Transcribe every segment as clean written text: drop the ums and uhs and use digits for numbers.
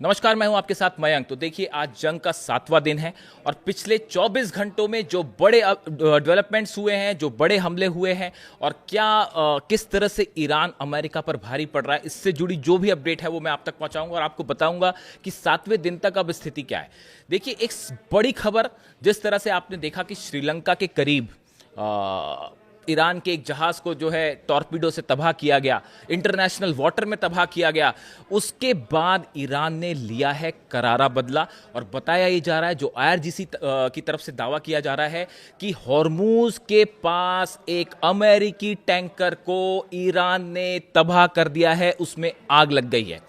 नमस्कार, मैं हूं आपके साथ मयंक। तो देखिए, आज जंग का 7वां दिन है और पिछले 24 घंटों में जो बड़े डेवलपमेंट्स हुए हैं, जो बड़े हमले हुए हैं और किस तरह से ईरान अमेरिका पर भारी पड़ रहा है, इससे जुड़ी जो भी अपडेट है वो मैं आप तक पहुंचाऊंगा और आपको बताऊंगा कि 7वें दिन तक अब स्थिति क्या है। देखिए, एक बड़ी खबर, जिस तरह से आपने देखा कि श्रीलंका के करीब ईरान के एक जहाज को जो है टॉर्पीडो से तबाह किया गया, इंटरनेशनल वाटर में तबाह किया गया। उसके बाद ईरान ने लिया है करारा बदला और बताया ये जा रहा है, जो आईआरजीसी की तरफ से दावा किया जा रहा है कि हॉर्मूज के पास एक अमेरिकी टैंकर को ईरान ने तबाह कर दिया है, उसमें आग लग गई है।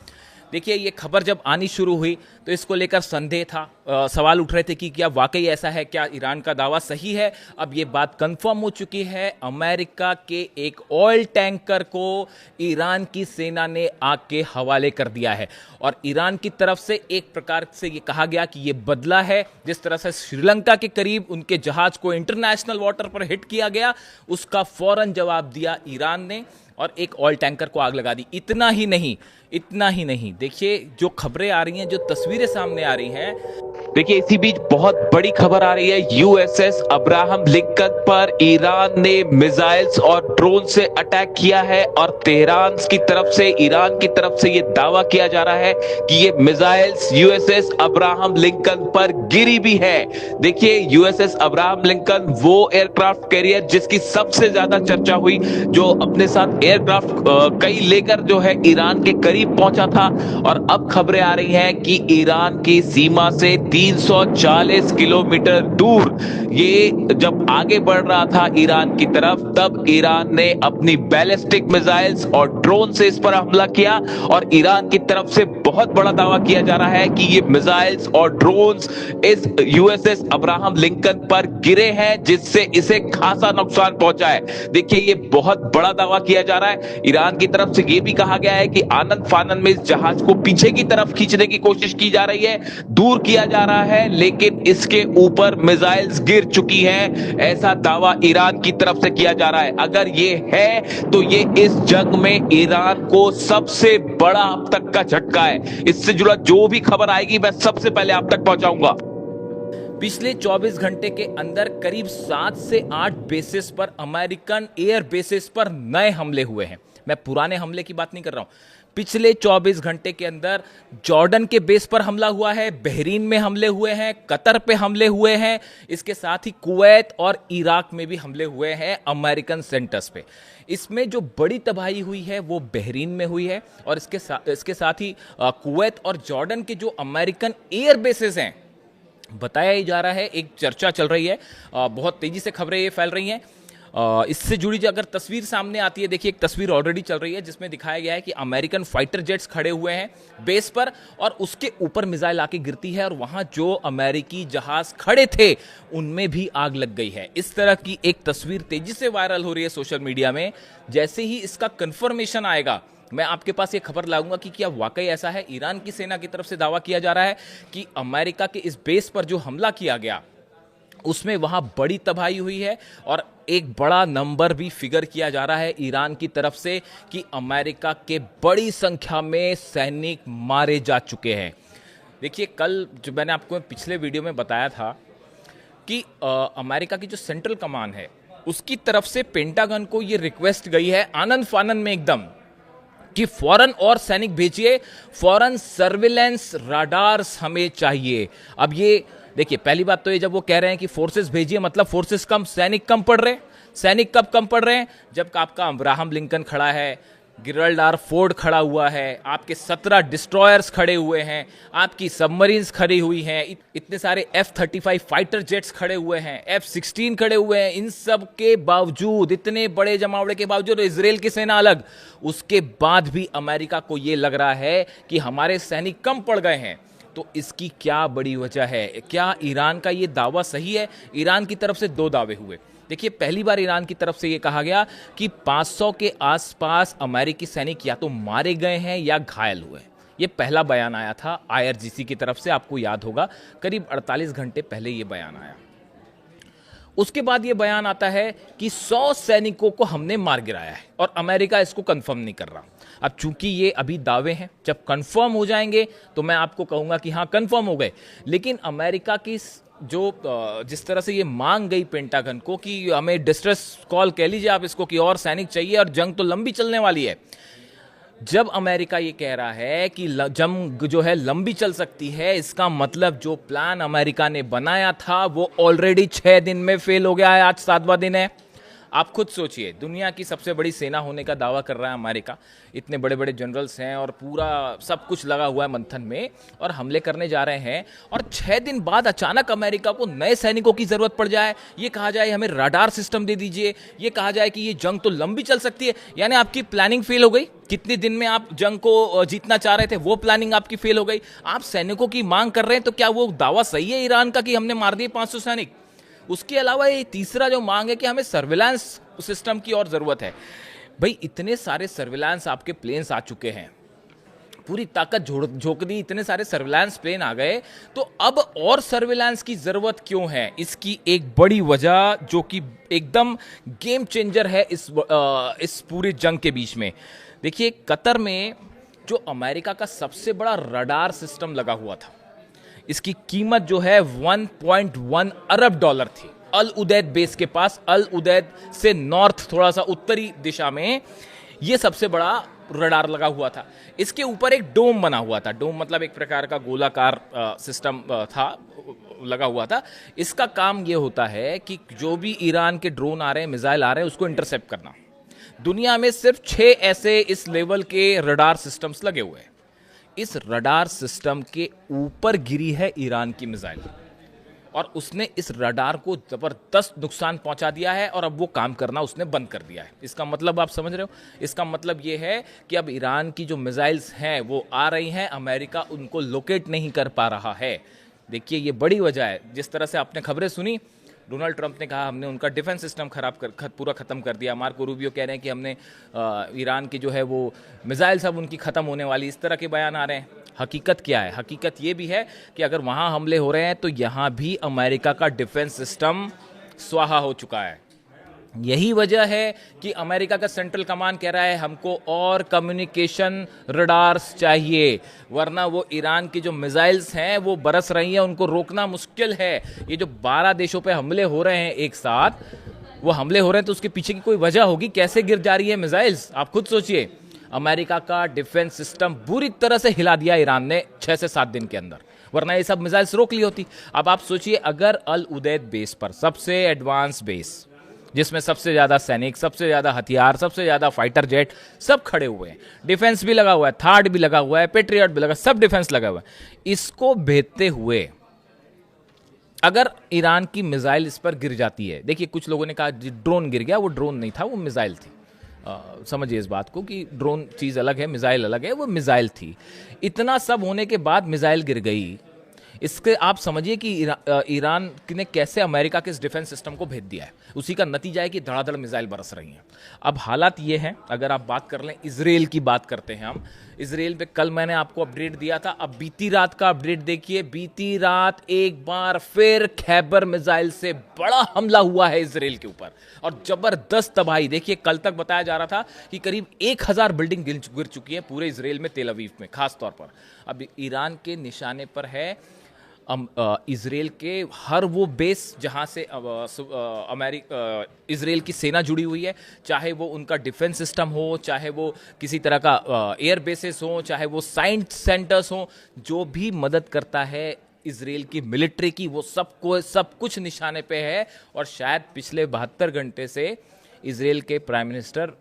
देखिए, ये खबर जब आनी शुरू हुई तो इसको लेकर संदेह था, सवाल उठ रहे थे कि क्या वाकई ऐसा है, क्या ईरान का दावा सही है। अब ये बात कंफर्म हो चुकी है, अमेरिका के एक ऑयल टैंकर को ईरान की सेना ने आग के हवाले कर दिया है और ईरान की तरफ से एक प्रकार से ये कहा गया कि ये बदला है। जिस तरह से श्रीलंका के करीब उनके जहाज को इंटरनेशनल वाटर पर हिट किया गया, उसका फौरन जवाब दिया ईरान ने और एक ऑयल टैंकर को आग लगा दी। इतना ही नहीं, देखिए जो खबरें आ रही हैं, जो तस्वीरें सामने आ रही हैं। देखिए, इसी बीच बहुत बड़ी खबर आ रही है। यूएसएस अब्राहम लिंकन पर ईरान ने मिसाइल्स और ड्रोन से अटैक किया है और तेहरान की तरफ से, ईरान की तरफ से यह दावा किया जा रहा है कि ये मिसाइल्स यूएसएस अब्राहम लिंकन पर गिरी भी है। देखिए, यूएसएस अब्राहम लिंकन वो एयरक्राफ्ट कैरियर जिसकी सबसे ज्यादा चर्चा हुई, जो अपने साथ एयरक्राफ्ट कई लेकर जो है ईरान के करीब पहुंचा था। और अब खबरें आ रही हैं कि ईरान की सीमा से 340 किलोमीटर दूर ये जब आगे बढ़ रहा था ईरान की तरफ, तब ईरान ने अपनी बैलिस्टिक मिसाइल्स और ड्रोन से इस पर हमला किया और ईरान की तरफ से बहुत बड़ा दावा किया जा रहा है कि ये मिसाइल्स और ड्रोन्स इस यूएसएस अब्राहम लिंकन पर गिरे हैं, जिससे इसे खासा नुकसान पहुंचा है। देखिए, ये बहुत बड़ा दावा किया जा रहा है। ईरान की तरफ से यह भी कहा गया है कि आनंद फानन में इस जहाज को पीछे की तरफ खींचने की कोशिश की जा रही है, दूर किया जा रहा है, लेकिन इसके ऊपर मिसाइल्स गिर चुकी हैं, ऐसा दावा ईरान की तरफ से किया जा रहा है। अगर ये है तो ये इस जंग में ईरान को सबसे बड़ा अब तक का झटका है। इससे जुड़ा जो भी खबर आएगी मैं सबसे पहले आप तक पहुंचाऊंगा। पिछले 24 घंटे के अंदर करीब 7 से 8 बेसिस पर, अमेरिकन एयर बेसिस पर नए हमले हुए हैं। मैं पुराने हमले की बात नहीं कर रहा हूं। पिछले 24 घंटे के अंदर जॉर्डन के बेस पर हमला हुआ है, बहरीन में हमले हुए हैं, कतर पे हमले हुए हैं, इसके साथ ही कुवैत और इराक में भी हमले हुए हैं अमेरिकन सेंटर्स पे। इसमें जो बड़ी तबाही हुई है वो बहरीन में हुई है और इसके साथ ही कुवैत और जॉर्डन के जो अमेरिकन एयर बेसेस हैं, बताया ही जा रहा है, एक चर्चा चल रही है, बहुत तेजी से खबरें ये फैल रही हैं। इससे जुड़ी अगर तस्वीर सामने आती है, देखिए एक तस्वीर ऑलरेडी चल रही है जिसमें दिखाया गया है कि अमेरिकन फाइटर जेट्स खड़े हुए हैं बेस पर और उसके ऊपर मिसाइल आके गिरती है और वहां जो अमेरिकी जहाज खड़े थे उनमें भी आग लग गई है। इस तरह की एक तस्वीर तेजी से वायरल हो रही है सोशल मीडिया में। जैसे ही इसका कंफर्मेशन आएगा, मैं आपके पास ये खबर लाऊंगा कि क्या वाकई ऐसा है। ईरान की सेना की तरफ से दावा किया जा रहा है कि अमेरिका के इस बेस पर जो हमला किया गया उसमें वहां बड़ी तबाही हुई है और एक बड़ा नंबर भी फिगर किया जा रहा है ईरान की तरफ से कि अमेरिका के बड़ी संख्या में सैनिक मारे जा चुके हैं। देखिए, कल जो मैंने आपको पिछले वीडियो में बताया था कि अमेरिका की जो सेंट्रल कमान है उसकी तरफ से पेंटागन को ये रिक्वेस्ट गई है आनंद फानन में एकदम कि फौरन और सैनिक भेजिए, फौरन सर्विलेंस राडार्स हमें चाहिए। अब ये देखिए, पहली बात तो ये, जब वो कह रहे हैं कि फोर्सेस भेजिए, मतलब फोर्सेस कम, सैनिक कम पड़ रहे हैं। सैनिक कब कम पड़ रहे हैं? जब आपका अब्राहम लिंकन खड़ा है, गिब्राल्टार फोर्ड खड़ा हुआ है, आपके 17 डिस्ट्रॉयर्स खड़े हुए हैं, आपकी सबमरीन्स खड़ी हुई हैं, इतने सारे F-35 फाइटर जेट्स खड़े हुए हैं, F-16 खड़े हुए हैं। इन सब के बावजूद, इतने बड़े जमावड़े के बावजूद, इजराइल की सेना अलग, उसके बाद भी अमेरिका को यह लग रहा है कि हमारे सैनिक कम पड़ गए हैं। तो इसकी क्या बड़ी वजह है? क्या ईरान का ये दावा सही है? ईरान की तरफ से दो दावे हुए। देखिए, पहली बार ईरान की तरफ से ये कहा गया कि 500 के आसपास अमेरिकी सैनिक या तो मारे गए हैं या घायल हुए। ये पहला बयान आया था आईआरजीसी की तरफ से, आपको याद होगा करीब 48 घंटे पहले ये बयान आया। उसके बाद ये बयान आता है कि 100 सैनिकों को हमने मार गिराया है और अमेरिका इसको कंफर्म नहीं कर रहा। अब चूंकि ये अभी दावे हैं, जब कंफर्म हो जाएंगे तो मैं आपको कहूंगा कि हाँ कंफर्म हो गए। लेकिन अमेरिका की जो जिस तरह से ये मांग गई पेंटागन को कि हमें डिस्ट्रेस कॉल कह लीजिए आप इसको, कि और सैनिक चाहिए और जंग तो लंबी चलने वाली है। जब अमेरिका ये कह रहा है कि जंग जो है लंबी चल सकती है, इसका मतलब जो प्लान अमेरिका ने बनाया था वो ऑलरेडी 6 दिन में फेल हो गया है। आज 7वां दिन है। आप खुद सोचिए, दुनिया की सबसे बड़ी सेना होने का दावा कर रहा है अमेरिका, इतने बड़े बड़े जनरल्स हैं और पूरा सब कुछ लगा हुआ है मंथन में, और हमले करने जा रहे हैं, और 6 दिन बाद अचानक अमेरिका को नए सैनिकों की जरूरत पड़ जाए, ये कहा जाए हमें रडार सिस्टम दे दीजिए, ये कहा जाए कि ये जंग तो लंबी चल सकती है। यानी आपकी प्लानिंग फेल हो गई। कितने दिन में आप जंग को जीतना चाह रहे थे वो प्लानिंग आपकी फेल हो गई। आप सैनिकों की मांग कर रहे हैं, तो क्या वो दावा सही है ईरान का कि हमने मार दिए 500 सैनिक? उसके अलावा ये तीसरा जो मांग है कि हमें सर्विलांस सिस्टम की और जरूरत है। भाई इतने सारे सर्विलांस आपके प्लेन्स आ चुके हैं, पूरी ताकत झोंक दी, इतने सारे सर्विलांस प्लेन आ गए, तो अब और सर्विलांस की जरूरत क्यों है? इसकी एक बड़ी वजह जो कि एकदम गेम चेंजर है इस पूरी जंग के बीच में। देखिए, कतर में जो अमेरिका का सबसे बड़ा रडार सिस्टम लगा हुआ था, इसकी कीमत जो है 1.1 अरब डॉलर थी। अल उदैद बेस के पास, अल उदैद से नॉर्थ थोड़ा सा उत्तरी दिशा में यह सबसे बड़ा रडार लगा हुआ था। इसके ऊपर एक डोम बना हुआ था। डोम मतलब एक प्रकार का गोलाकार सिस्टम था, लगा हुआ था। इसका काम यह होता है कि जो भी ईरान के ड्रोन आ रहे हैं, मिसाइल आ रहे हैं, उसको इंटरसेप्ट करना। दुनिया में सिर्फ 6 ऐसे इस लेवल के रडार सिस्टम्स लगे हुए हैं। इस रडार सिस्टम के ऊपर गिरी है ईरान की मिसाइल, और उसने इस रडार को जबरदस्त नुकसान पहुंचा दिया है, और अब वो काम करना उसने बंद कर दिया है। इसका मतलब आप समझ रहे हो? इसका मतलब ये है कि अब ईरान की जो मिसाइल्स हैं वो आ रही हैं, अमेरिका उनको लोकेट नहीं कर पा रहा है। देखिए, ये बड़ी वजह है। जिस तरह से आपने खबरें सुनी, डोनाल्ड ट्रंप ने कहा हमने उनका डिफेंस सिस्टम पूरा ख़त्म कर दिया। मार्को रूबियो कह रहे हैं कि हमने ईरान की जो है वो मिसाइल सब उनकी ख़त्म होने वाली, इस तरह के बयान आ रहे हैं। हकीकत क्या है? हकीकत ये भी है कि अगर वहाँ हमले हो रहे हैं तो यहाँ भी अमेरिका का डिफेंस सिस्टम स्वाहा हो चुका है। यही वजह है कि अमेरिका का सेंट्रल कमांड कह रहा है हमको और कम्युनिकेशन रडार्स चाहिए, वरना वो ईरान की जो मिसाइल्स हैं वो बरस रही हैं, उनको रोकना मुश्किल है। ये जो 12 देशों पे हमले हो रहे हैं एक साथ, वो हमले हो रहे हैं तो उसके पीछे की कोई वजह होगी। कैसे गिर जा रही है मिसाइल्स, आप खुद सोचिए। अमेरिका का डिफेंस सिस्टम बुरी तरह से हिला दिया ईरान ने 6 से 7 दिन के अंदर, वरना ये सब मिसाइल्स रोक ली होती। अब आप सोचिए, अगर अल उदैद बेस पर, सबसे एडवांस बेस जिसमें सबसे ज्यादा सैनिक, सबसे ज्यादा हथियार, सबसे ज्यादा फाइटर जेट सब खड़े हुए हैं, डिफेंस भी लगा हुआ है, थार्ड भी लगा हुआ है, पेट्रियट भी लगा, सब डिफेंस लगा हुआ है, इसको भेदते हुए अगर ईरान की मिसाइल इस पर गिर जाती है, देखिए कुछ लोगों ने कहा ड्रोन गिर गया, वो ड्रोन नहीं था, वो मिसाइल थी। समझिए इस बात को कि ड्रोन चीज अलग है, मिसाइल अलग है, वो मिसाइल थी। इतना सब होने के बाद मिसाइल गिर गई, इसके आप समझिए कि ईरान ने कैसे अमेरिका के इस डिफेंस सिस्टम को भेज दिया है। उसी का नतीजा है कि धड़ाधड़ मिसाइल बरस रही हैं। अब हालात ये हैं, अगर आप बात कर लें, इजराइल की बात करते हैं हम। इजराइल पे कल मैंने आपको अपडेट दिया था, अब बीती रात का अपडेट देखिए। बीती रात एक बार फिर खैबर मिसाइल से बड़ा हमला हुआ है इजराइल के ऊपर, और जबरदस्त तबाही। देखिए, कल तक बताया जा रहा था कि करीब 1000 बिल्डिंग गिर चुकी है पूरे इजराइल में, तेल अवीव में खास तौर पर। अब ईरान के निशाने पर है इजराइल के हर वो बेस जहां से इजराइल की सेना जुड़ी हुई है, चाहे वो उनका डिफेंस सिस्टम हो, चाहे वो किसी तरह का एयर बेसिस हो, चाहे वो साइंस सेंटर्स हो, जो भी मदद करता है इजराइल की मिलिट्री की, वो सब कुछ निशाने पे है। और शायद पिछले 72 घंटे से इजराइल के प्राइम मिनिस्टर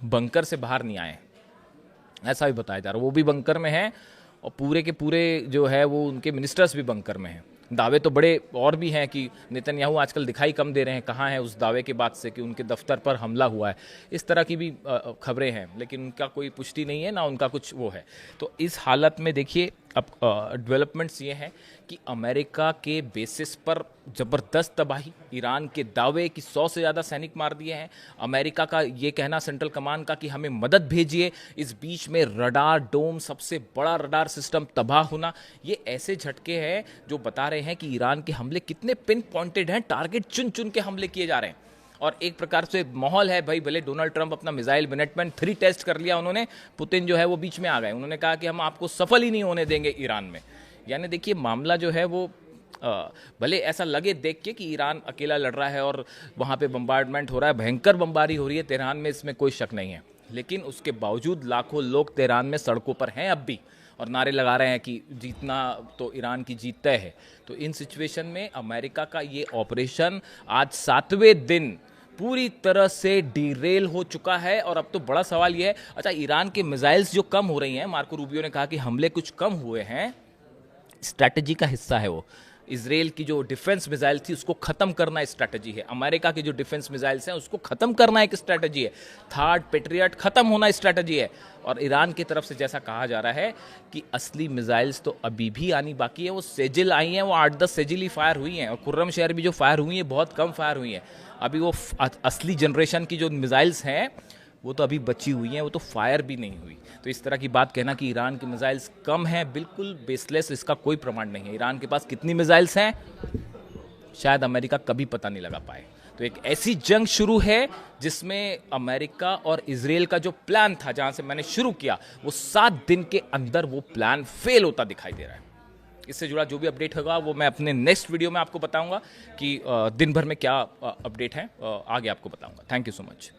बंकर से बाहर नहीं आए, ऐसा भी बताया जा रहा है। वो भी बंकर में है, और पूरे के पूरे जो है वो उनके मिनिस्टर्स भी बंकर में हैं। दावे तो बड़े और भी हैं कि नेतन्याहू आजकल दिखाई कम दे रहे हैं, कहाँ है उस दावे के बाद से कि उनके दफ्तर पर हमला हुआ है, इस तरह की भी खबरें हैं, लेकिन उनका कोई पुष्टि नहीं है, ना उनका कुछ वो है। तो इस हालत में देखिए, अब डेवलपमेंट्स ये हैं कि अमेरिका के बेसिस पर ज़बरदस्त तबाही, ईरान के दावे कि 100 से ज़्यादा सैनिक मार दिए हैं, अमेरिका का ये कहना सेंट्रल कमांड का कि हमें मदद भेजिए, इस बीच में रडार डोम, सबसे बड़ा रडार सिस्टम तबाह होना, ये ऐसे झटके हैं जो बता रहे हैं कि ईरान के हमले कितने पिन पॉइंटेड हैं, टारगेट चुन चुन के हमले किए जा रहे हैं। और एक प्रकार से माहौल है भाई, भले डोनाल्ड ट्रंप अपना मिसाइल मिनटमैन 3 टेस्ट कर लिया उन्होंने, पुतिन जो है वो बीच में आ गए, उन्होंने कहा कि हम आपको सफल ही नहीं होने देंगे ईरान में। यानी देखिए मामला जो है वो भले ऐसा लगे देख के कि ईरान अकेला लड़ रहा है और वहाँ पे बम्बार्डमेंट हो रहा है, भयंकर बमबारी हो रही है तेहरान में, इसमें कोई शक नहीं है, लेकिन उसके बावजूद लाखों लोग तेहरान में सड़कों पर हैं अब भी और नारे लगा रहे हैं कि जीतना तो ईरान की जीत तय है। तो इन सिचुएशन में अमेरिका का ये ऑपरेशन आज 7वें दिन पूरी तरह से डीरेल हो चुका है। और अब तो बड़ा सवाल यह है, अच्छा ईरान के मिसाइल्स जो कम हो रही हैं, मार्को रूबियो ने कहा कि हमले कुछ कम हुए हैं, स्ट्रैटेजी का हिस्सा है वो। इजराइल की जो डिफेंस मिसाइल थी उसको खत्म करना स्ट्रैटेजी है, अमेरिका की जो डिफेंस मिसाइल्स हैं उसको खत्म करना एक स्ट्रैटेजी है, थर्ड पेट्रियट खत्म होना स्ट्रैटेजी है। और ईरान की तरफ से जैसा कहा जा रहा है कि असली मिसाइल्स तो अभी भी आनी बाकी है, वो सेजिल आई हैं, वो 8-10 सेजिल ही फायर हुई हैं, और खुर्रम शहर भी जो फायर हुई हैं बहुत कम फायर हुई हैं। अभी वो असली जनरेशन की जो मिसाइल्स हैं वो तो अभी बची हुई हैं, वो तो फायर भी नहीं हुई। तो इस तरह की बात कहना कि ईरान की मिसाइल्स कम हैं, बिल्कुल बेसलेस, इसका कोई प्रमाण नहीं है। ईरान के पास कितनी मिसाइल्स हैं शायद अमेरिका कभी पता नहीं लगा पाए। तो एक ऐसी जंग शुरू है जिसमें अमेरिका और इजराइल का जो प्लान था, जहां से मैंने शुरू किया, वो 7 दिन के अंदर वो प्लान फेल होता दिखाई दे रहा है। इससे जुड़ा जो भी अपडेट होगा वो मैं अपने नेक्स्ट वीडियो में आपको बताऊंगा कि दिन भर में क्या अपडेट है, आगे आपको बताऊंगा। Thank you so much.